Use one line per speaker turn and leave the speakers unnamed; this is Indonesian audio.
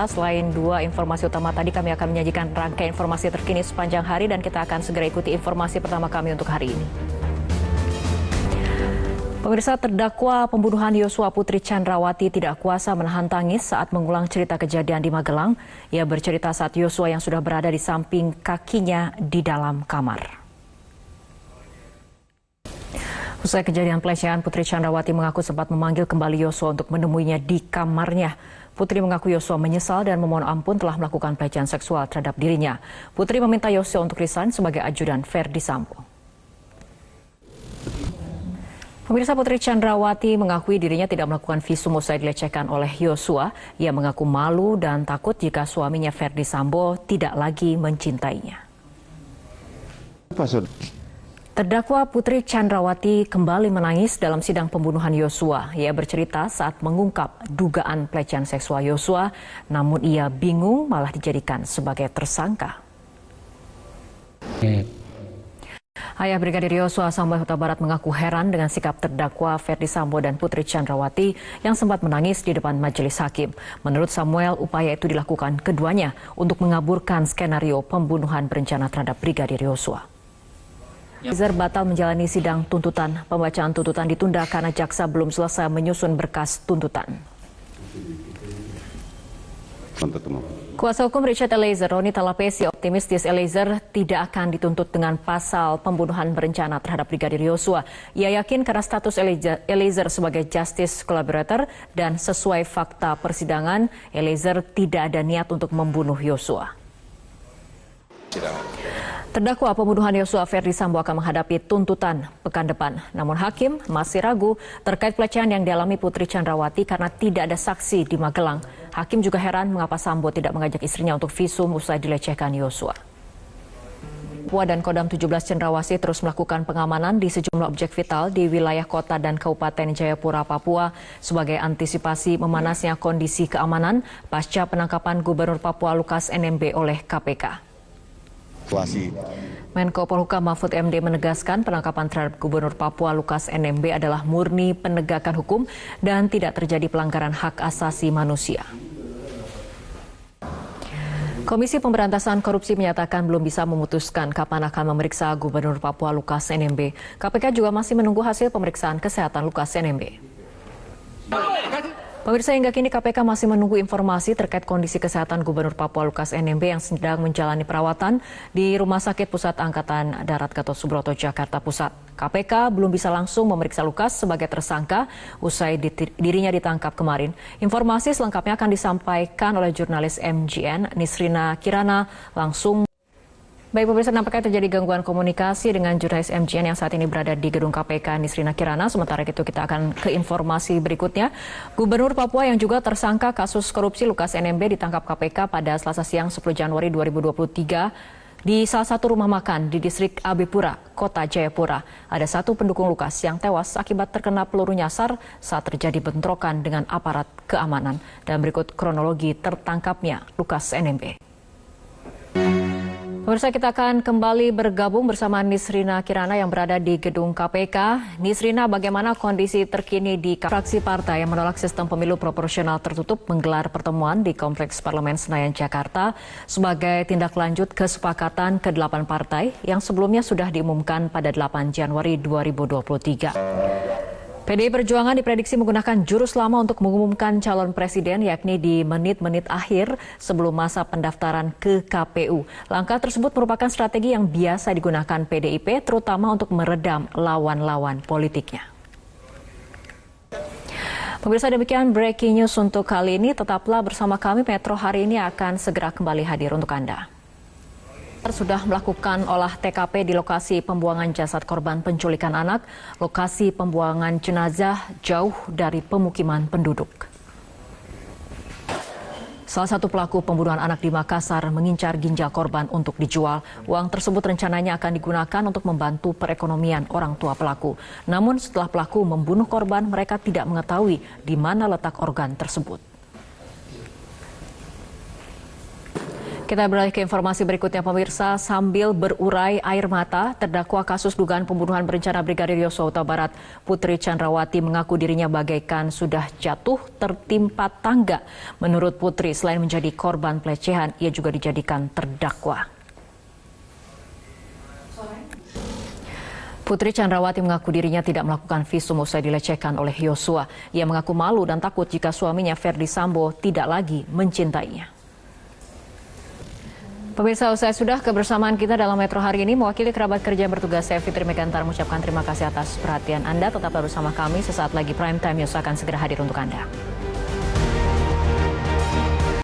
Selain dua informasi utama tadi, kami akan menyajikan rangkaian informasi terkini sepanjang hari dan kita akan segera ikuti informasi pertama kami untuk hari ini. Pemirsa, terdakwa pembunuhan Yosua Putri Chandrawati tidak kuasa menahan tangis saat mengulang cerita kejadian di Magelang. Ia bercerita saat Yosua yang sudah berada di samping kakinya di dalam kamar. Usai kejadian pelecehan, Putri Chandrawati mengaku sempat memanggil kembali Yosua untuk menemuinya di kamarnya. Putri mengaku Yosua menyesal dan memohon ampun telah melakukan pelecehan seksual terhadap dirinya. Putri meminta Yosua untuk resign sebagai ajudan Verdi Sambo. Pemirsa, Putri Chandrawati mengakui dirinya tidak melakukan visum usai dilecehkan oleh Yosua. Ia mengaku malu dan takut jika suaminya Verdi Sambo tidak lagi mencintainya. Terdakwa Putri Chandrawati kembali menangis dalam sidang pembunuhan Yosua. Ia bercerita saat mengungkap dugaan pelecehan seksual Yosua, namun ia bingung malah dijadikan sebagai tersangka. Ayah Brigadir Yosua, Samuel Huta Barat, mengaku heran dengan sikap terdakwa Verdi Sambo dan Putri Chandrawati yang sempat menangis di depan majelis hakim. Menurut Samuel, upaya itu dilakukan keduanya untuk mengaburkan skenario pembunuhan berencana terhadap Brigadir Yosua. Eliezer batal menjalani sidang tuntutan. Pembacaan tuntutan ditunda karena jaksa belum selesai menyusun berkas tuntutan. Kuasa hukum Richard Eliezer, Roni Talapesi, optimistis Eliezer tidak akan dituntut dengan pasal pembunuhan berencana terhadap Brigadir Yosua. Ia yakin karena status Eliezer sebagai justice collaborator dan sesuai fakta persidangan, Eliezer tidak ada niat untuk membunuh Yosua. Terdakwa pembunuhan Yosua Verdi Sambo akan menghadapi tuntutan pekan depan. Namun hakim masih ragu terkait pelecehan yang dialami Putri Chandrawati karena tidak ada saksi di Magelang. Hakim juga heran mengapa Sambo tidak mengajak istrinya untuk visum usai dilecehkan Yosua. Papua dan Kodam 17 Cendrawasih terus melakukan pengamanan di sejumlah objek vital di wilayah kota dan Kabupaten Jayapura, Papua sebagai antisipasi memanasnya kondisi keamanan pasca penangkapan Gubernur Papua Lukas NMB oleh KPK. Menko Polhukam Mahfud MD menegaskan penangkapan terhadap Gubernur Papua Lukas NMB adalah murni penegakan hukum dan tidak terjadi pelanggaran hak asasi manusia. Komisi Pemberantasan Korupsi menyatakan belum bisa memutuskan kapan akan memeriksa Gubernur Papua Lukas NMB. KPK juga masih menunggu hasil pemeriksaan kesehatan Lukas NMB. Pemirsa, hingga kini KPK masih menunggu informasi terkait kondisi kesehatan Gubernur Papua Lukas NMB yang sedang menjalani perawatan di Rumah Sakit Pusat Angkatan Darat Gatot Subroto, Jakarta Pusat. KPK belum bisa langsung memeriksa Lukas sebagai tersangka usai dirinya ditangkap kemarin. Informasi selengkapnya akan disampaikan oleh jurnalis MGN Nisrina Kirana langsung. Baik pemirsa, nampaknya terjadi gangguan komunikasi dengan jurnalis MGN yang saat ini berada di gedung KPK Nisrina Kirana. Sementara itu kita akan ke informasi berikutnya. Gubernur Papua yang juga tersangka kasus korupsi Lukas NMB ditangkap KPK pada Selasa siang 10 Januari 2023 di salah satu rumah makan di distrik Abipura, Kota Jayapura. Ada satu pendukung Lukas yang tewas akibat terkena peluru nyasar saat terjadi bentrokan dengan aparat keamanan. Dan berikut kronologi tertangkapnya Lukas NMB. Pemirsa, kita akan kembali bergabung bersama Nisrina Kirana yang berada di gedung KPK. Nisrina, bagaimana kondisi terkini di fraksi partai yang menolak sistem pemilu proporsional tertutup menggelar pertemuan di Kompleks Parlemen Senayan, Jakarta sebagai tindak lanjut kesepakatan ke-8 partai yang sebelumnya sudah diumumkan pada 8 Januari 2023. PDI Perjuangan diprediksi menggunakan jurus lama untuk mengumumkan calon presiden, yakni di menit-menit akhir sebelum masa pendaftaran ke KPU. Langkah tersebut merupakan strategi yang biasa digunakan PDIP, terutama untuk meredam lawan-lawan politiknya. Pemirsa, demikian breaking news untuk kali ini. Tetaplah bersama kami, Metro hari ini akan segera kembali hadir untuk Anda. Sudah melakukan olah TKP di lokasi pembuangan jasad korban penculikan anak. Lokasi pembuangan jenazah jauh dari pemukiman penduduk. Salah satu pelaku pembunuhan anak di Makassar mengincar ginjal korban untuk dijual. Uang tersebut rencananya akan digunakan untuk membantu perekonomian orang tua pelaku. Namun setelah pelaku membunuh korban, mereka tidak mengetahui di mana letak organ tersebut. Kita beralih ke informasi berikutnya, pemirsa. Sambil berurai air mata, terdakwa kasus dugaan pembunuhan berencana Brigadir Yosua Huta Barat, Putri Chandrawati mengaku dirinya bagaikan sudah jatuh tertimpa tangga. Menurut Putri, selain menjadi korban pelecehan, ia juga dijadikan terdakwa. Putri Chandrawati mengaku dirinya tidak melakukan visum usai dilecehkan oleh Yosua. Ia mengaku malu dan takut jika suaminya Ferdi Sambo tidak lagi mencintainya. Pemirsa, usai sudah kebersamaan kita dalam Metro hari ini, mewakili kerabat kerja yang bertugas, saya Fitri Megantar mengucapkan terima kasih atas perhatian Anda. Tetaplah bersama kami, sesaat lagi Prime Time News akan segera hadir untuk Anda.